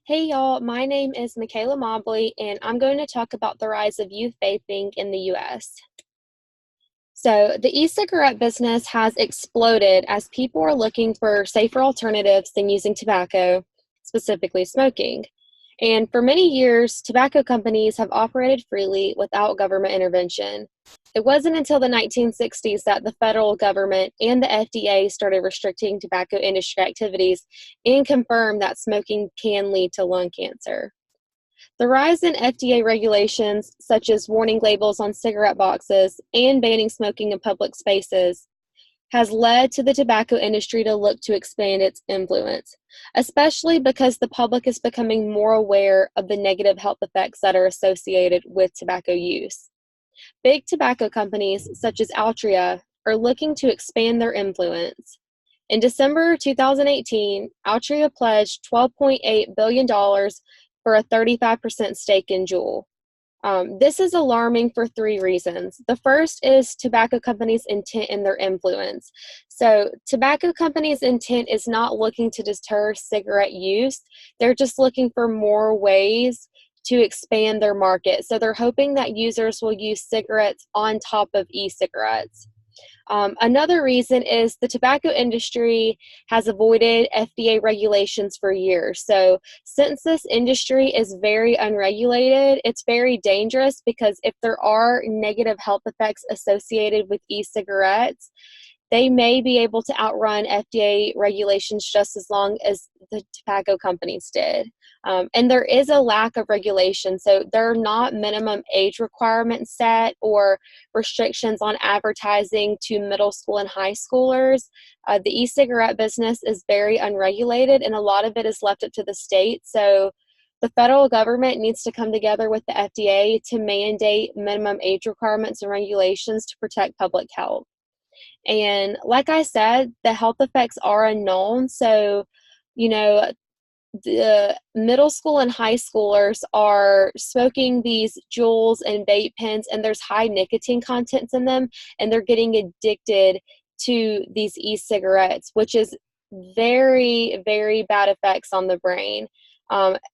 Hey y'all, my name is Mikayla Mobley, and I'm going to talk about the rise of youth vaping in the US. So, the e cigarette business has exploded as people are looking for safer alternatives than using tobacco, specifically smoking. And for many years, tobacco companies have operated freely without government intervention. It wasn't until the 1960s that the federal government and the FDA started restricting tobacco industry activities and confirmed that smoking can lead to lung cancer. The rise in FDA regulations, such as warning labels on cigarette boxes and banning smoking in public spaces, has led to the tobacco industry to look to expand its influence, especially because the public is becoming more aware of the negative health effects that are associated with tobacco use. Big tobacco companies, such as Altria, are looking to expand their influence. In December 2018, Altria pledged $12.8 billion for a 35% stake in Juul. This is alarming for three reasons. The first is tobacco companies' intent and their influence. So, tobacco companies' intent is not looking to deter cigarette use, they're just looking for more ways to expand their market. So, they're hoping that users will use cigarettes on top of e cigarettes. Another reason is the tobacco industry has avoided FDA regulations for years. So, since this industry is very unregulated, it's very dangerous because if there are negative health effects associated with e cigarettes, they may be able to outrun FDA regulations just as long as the tobacco companies did. And there is a lack of regulation. So there are not minimum age requirements set or restrictions on advertising to middle school and high schoolers. The e cigarette business is very unregulated, and a lot of it is left up to the state. So the federal government needs to come together with the FDA to mandate minimum age requirements and regulations to protect public health. And like I said, the health effects are unknown. So, you know, the middle school and high schoolers are smoking these Juuls and vape pens, and there's high nicotine contents in them, and they're getting addicted to these e-cigarettes, which is very, very bad effects on the brain.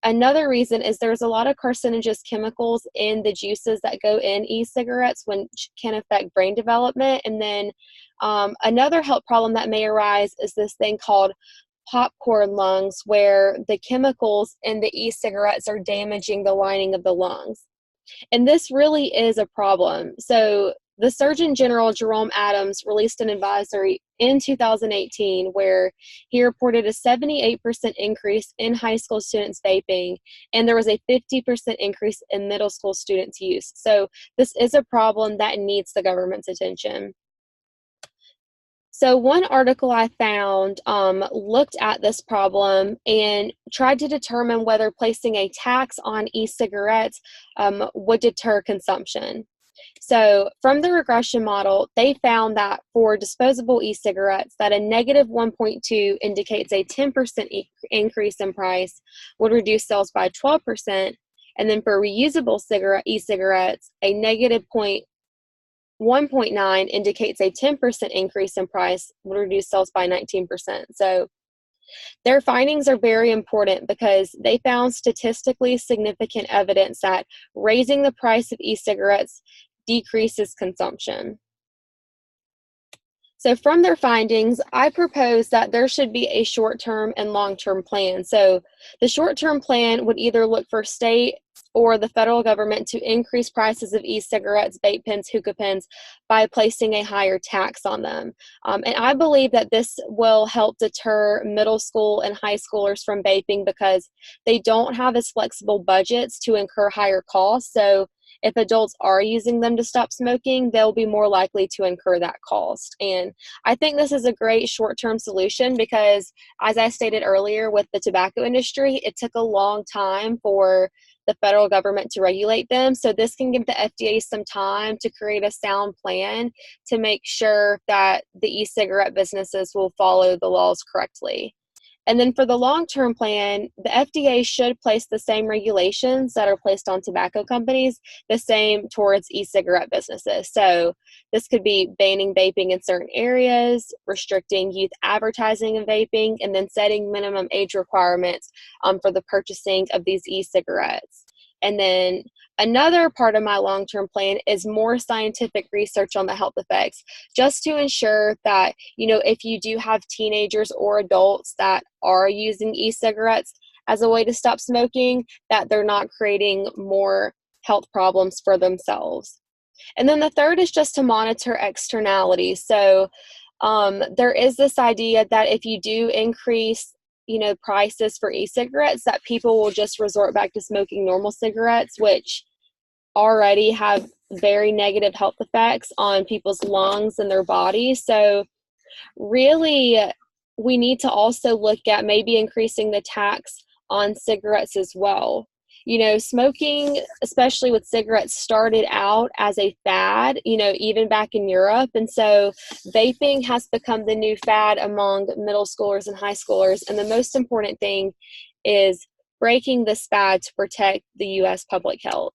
Another reason is there's a lot of carcinogenous chemicals in the juices that go in e-cigarettes, which can affect brain development. And then another health problem that may arise is this thing called popcorn lungs, where the chemicals in the e-cigarettes are damaging the lining of the lungs. And this really is a problem. So the Surgeon General, Jerome Adams, released an advisory in 2018 where he reported a 78% increase in high school students vaping, and there was a 50% increase in middle school students' use. So this is a problem that needs the government's attention. So one article I found looked at this problem and tried to determine whether placing a tax on e-cigarettes would deter consumption. So from the regression model, they found that for disposable e-cigarettes, that a negative 1.2 indicates a 10% increase in price would reduce sales by 12%, and then for reusable e-cigarettes, a negative 1.9 indicates a 10% increase in price would reduce sales by 19%. So their findings are very important because they found statistically significant evidence that raising the price of e-cigarettes decreases consumption. So from their findings, I propose that there should be a short-term and long-term plan. So the short-term plan would either look for state or the federal government to increase prices of e-cigarettes, vape pens, hookah pens by placing a higher tax on them. And I believe that this will help deter middle school and high schoolers from vaping because they don't have as flexible budgets to incur higher costs. So if adults are using them to stop smoking, they'll be more likely to incur that cost. And I think this is a great short-term solution because, as I stated earlier, with the tobacco industry, it took a long time for the federal government to regulate them. So this can give the FDA some time to create a sound plan to make sure that the e-cigarette businesses will follow the laws correctly. And then for the long-term plan, the FDA should place the same regulations that are placed on tobacco companies, the same towards e-cigarette businesses. So this could be banning vaping in certain areas, restricting youth advertising of vaping, and then setting minimum age requirements for the purchasing of these e-cigarettes. And then another part of my long-term plan is more scientific research on the health effects, just to ensure that, if you do have teenagers or adults that are using e-cigarettes as a way to stop smoking, that they're not creating more health problems for themselves. And then the third is just to monitor externalities. So there is this idea that if you do increase prices for e-cigarettes, that people will just resort back to smoking normal cigarettes, which already have very negative health effects on people's lungs and their bodies. So really, we need to also look at maybe increasing the tax on cigarettes as well. Smoking, especially with cigarettes, started out as a fad, even back in Europe. And so vaping has become the new fad among middle schoolers and high schoolers. And the most important thing is breaking this fad to protect the U.S. public health.